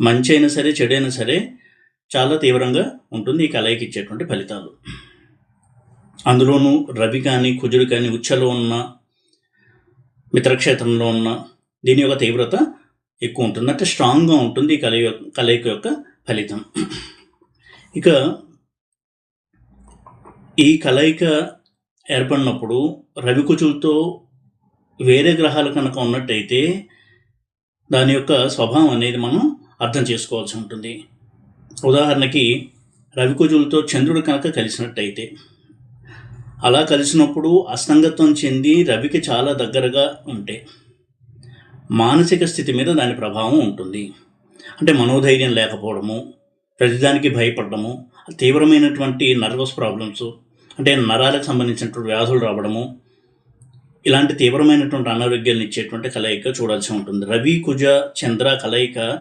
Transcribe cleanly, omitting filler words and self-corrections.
మంచి అయినా సరే, చెడైనా సరే చాలా తీవ్రంగా ఉంటుంది ఈ కలయిక ఇచ్చేటువంటి ఫలితాలు. అందులోనూ రవి కానీ, కుజుడు కానీ ఉచ్చలో ఉన్న, మిత్రక్షేత్రంలో ఉన్న దీని యొక్క తీవ్రత ఎక్కువ ఉంటుంది. అంటే స్ట్రాంగ్గా ఉంటుంది ఈ కలయిక యొక్క ఫలితం. ఇక ఈ కలయిక ఏర్పడినప్పుడు రవి కుజులతో వేరే గ్రహాలు కనుక ఉన్నట్టయితే దాని యొక్క స్వభావం అనేది మనం అర్థం చేసుకోవాల్సి ఉంటుంది. ఉదాహరణకి రవి కుజులతో చంద్రుడు కనుక కలిసినట్టయితే, అలా కలిసినప్పుడు అసంగత్వం చెంది రవికి చాలా దగ్గరగా ఉంటే మానసిక స్థితి మీద దాని ప్రభావం ఉంటుంది. అంటే మనోధైర్యం లేకపోవడము, ప్రతిదానికి భయపడము, తీవ్రమైనటువంటి నర్వస్ ప్రాబ్లమ్స్, అంటే నరాలకు సంబంధించినటువంటి వ్యాధులు రావడము, ఇలాంటి తీవ్రమైనటువంటి అనారోగ్యాలను ఇచ్చేటువంటి కలయిక చూడాల్సి ఉంటుంది. రవి కుజ చంద్ర కలయిక